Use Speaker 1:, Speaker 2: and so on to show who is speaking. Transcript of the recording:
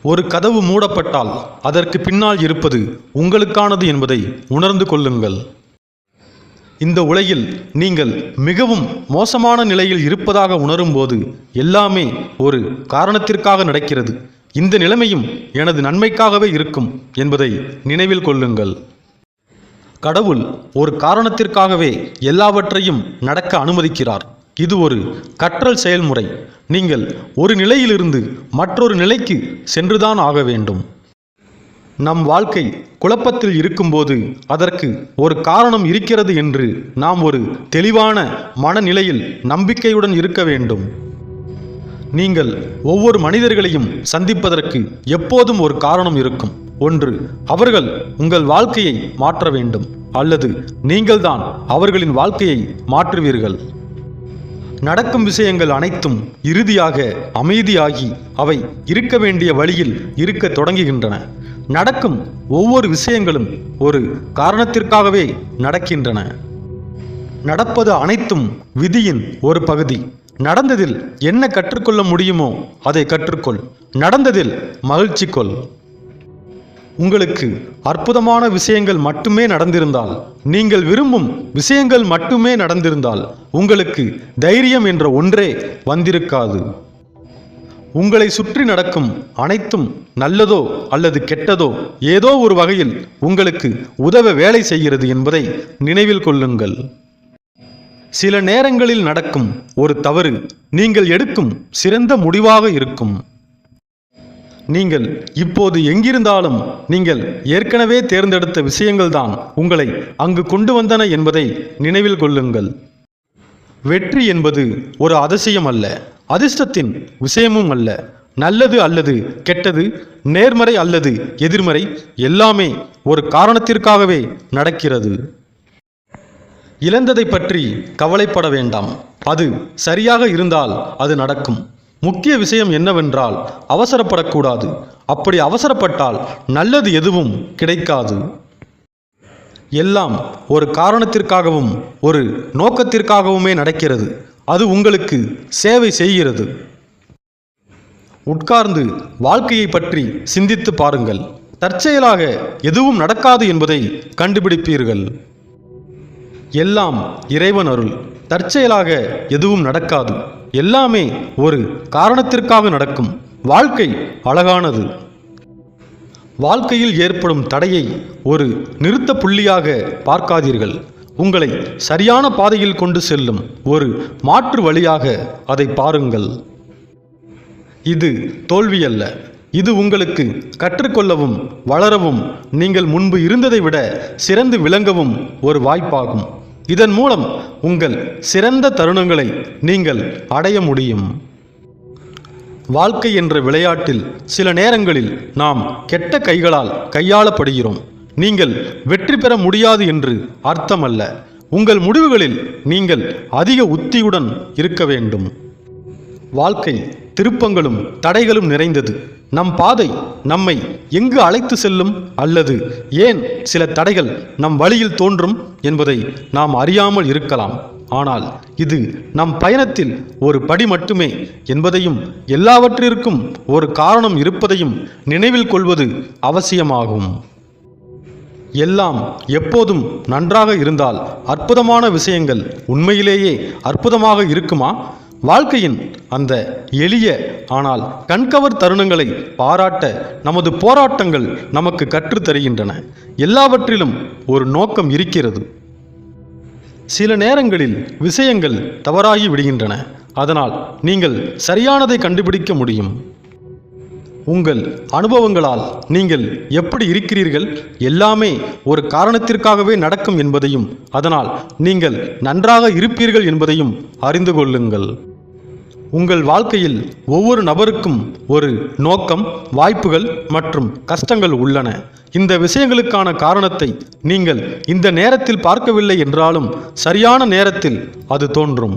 Speaker 1: ஒரு கதவு மூடப்பட்டால் அதற்கு பின்னால் இருப்பது உங்களுக்கானது என்பதை உணர்ந்து கொள்ளுங்கள். இந்த உலகில் நீங்கள் மிகவும் மோசமான நிலையில் இருப்பதாக உணரும்போது எல்லாமே ஒரு காரணத்திற்காக நடக்கிறது. இந்த நிலைமையும் எனது நன்மைக்காகவே இருக்கும் என்பதை நினைவில் கொள்ளுங்கள். கடவுள் ஒரு காரணத்திற்காகவே எல்லாவற்றையும் நடக்க அனுமதிக்கிறார். இது ஒரு கற்றல் செயல்முறை. நீங்கள் ஒரு நிலையிலிருந்து மற்றொரு நிலைக்கு சென்றுதான் ஆக வேண்டும். நம் வாழ்க்கை குழப்பத்தில் இருக்கும்போது அதற்கு ஒரு காரணம் இருக்கிறது என்று நாம் ஒரு தெளிவான மனநிலையில் நம்பிக்கையுடன் இருக்க வேண்டும். நீங்கள் ஒவ்வொரு மனிதர்களையும் சந்திப்பதற்கு எப்போதும் ஒரு காரணம் இருக்கும். ஒன்று, அவர்கள் உங்கள் வாழ்க்கையை மாற்ற வேண்டும், அல்லது நீங்கள்தான் அவர்களின் வாழ்க்கையை மாற்றுவீர்கள். நடக்கும் விஷயங்கள் அனைத்தும் இறுதியாக அமைதியாகி அவை இருக்க வேண்டிய வழியில் இருக்க தொடங்குகின்றன. நடக்கும் ஒவ்வொரு விஷயங்களும் ஒரு காரணத்திற்காகவே நடக்கின்றன. நடப்பது அனைத்தும் விதியின் ஒரு பகுதி. நடந்ததில் என்ன கற்றுக்கொள்ள முடியுமோ அதை கற்றுக்கொள். நடந்ததில் மகிழ்ச்சி கொள். உங்களுக்கு அற்புதமான விஷயங்கள் மட்டுமே நடந்திருந்தால், நீங்கள் விரும்பும் விஷயங்கள் மட்டுமே நடந்திருந்தால், உங்களுக்கு தைரியம் என்ற ஒன்றே வந்திருக்காது. உங்களை சுற்றி நடக்கும் அனைத்தும் நல்லதோ அல்லது கெட்டதோ ஏதோ ஒரு வகையில் உங்களுக்கு உதவ வேலை செய்கிறது என்பதை நினைவில் கொள்ளுங்கள். சில நேரங்களில் நடக்கும் ஒரு தவறு நீங்கள் எடுக்கும் சிறந்த முடிவாக இருக்கும். நீங்கள் இப்போது எங்கிருந்தாலும் நீங்கள் ஏற்கனவே தேர்ந்தெடுத்த விஷயங்கள்தான் உங்களை அங்கு கொண்டு வந்தன என்பதை நினைவில் கொள்ளுங்கள். வெற்றி என்பது ஒரு அதிசயம் அல்ல, அதிர்ஷ்டத்தின் விஷயமும் அல்ல. நல்லது அல்லது கெட்டது, நேர்மறை அல்லது எதிர்மறை, எல்லாமே ஒரு காரணத்திற்காகவே நடக்கிறது. இழந்ததை பற்றி கவலைப்பட வேண்டாம். அது சரியாக இருந்தால் அது நடக்கும். முக்கிய விஷயம் என்னவென்றால் அவசரப்படக்கூடாது. அப்படி அவசரப்பட்டால் நல்லது எதுவும் கிடைக்காது. எல்லாம் ஒரு காரணத்திற்காகவும் ஒரு நோக்கத்திற்காகவுமே நடக்கிறது. அது உங்களுக்கு சேவை செய்கிறது. உட்கார்ந்து வாழ்க்கையை பற்றி சிந்தித்து பாருங்கள். தற்செயலாக எதுவும் நடக்காது என்பதை கண்டுபிடிப்பீர்கள். எல்லாம் இறைவன் அருள். தற்செயலாக எதுவும் நடக்காது. எல்லாமே ஒரு காரணத்திற்காக நடக்கும். வாழ்க்கை அழகானது. வாழ்க்கையில் ஏற்படும் தடையை ஒரு நிறுத்த புள்ளியாக பார்க்காதீர்கள். உங்களை சரியான பாதையில் கொண்டு செல்லும் ஒரு மாற்று வழியாக அதை பாருங்கள். இது தோல்வி அல்ல. இது உங்களுக்கு கற்றுக்கொள்ளவும் வளரவும், நீங்கள் முன்பு இருந்ததை விட சிறந்து விளங்கவும் ஒரு வாய்ப்பாகும். இதன் மூலம் உங்கள் சிறந்த தருணங்களை நீங்கள் அடைய முடியும். வாழ்க்கை என்ற விளையாட்டில் சில நேரங்களில் நாம் கெட்ட கைகளால் கையாளப்படுகிறோம். நீங்கள் வெற்றி பெற முடியாது என்று அர்த்தமல்ல. உங்கள் முடிவுகளில் நீங்கள் அதிக உத்தியுடன் இருக்க வேண்டும். வாழ்க்கை திருப்பங்களும் தடைகளும் நிறைந்தது. நம் பாதை நம்மை எங்கு அழைத்து செல்லும் அல்லது ஏன் சில தடைகள் நம் வழியில் தோன்றும் என்பதை நாம் அறியாமல் இருக்கலாம். ஆனால் இது நம் பயணத்தில் ஒரு படி மட்டுமே என்பதையும், எல்லாவற்றிற்கும் ஒரு காரணம் இருப்பதையும் நினைவில் கொள்வது அவசியமாகும். எல்லாம் எப்போதும் நன்றாக இருந்தால் அற்புதமான விஷயங்கள் உண்மையிலேயே அற்புதமாக இருக்குமா? வாழ்க்கையின் அந்த எளிய ஆனால் கண்கவர் தருணங்களை பாராட்ட நமது போராட்டங்கள் நமக்கு கற்றுத்தருகின்றன. எல்லாவற்றிலும் ஒரு நோக்கம் இருக்கிறது. சில நேரங்களில் விஷயங்கள் தவறாகி விடுகின்றன. அதனால் நீங்கள் சரியானதை கண்டுபிடிக்க முடியும். உங்கள் அனுபவங்களால் நீங்கள் எப்படி இருக்கிறீர்கள், எல்லாமே ஒரு காரணத்திற்காகவே நடக்கும் என்பதையும், அதனால் நீங்கள் நன்றாக இருப்பீர்கள் என்பதையும் அறிந்து கொள்ளுங்கள். உங்கள் வாழ்க்கையில் ஒவ்வொரு நபருக்கும் ஒரு நோக்கம், வாய்ப்புகள் மற்றும் கஷ்டங்கள் உள்ளன. இந்த விஷயங்களுக்கான காரணத்தை நீங்கள் இந்த நேரத்தில் பார்க்கவில்லை என்றாலும் சரியான நேரத்தில் அது தோன்றும்.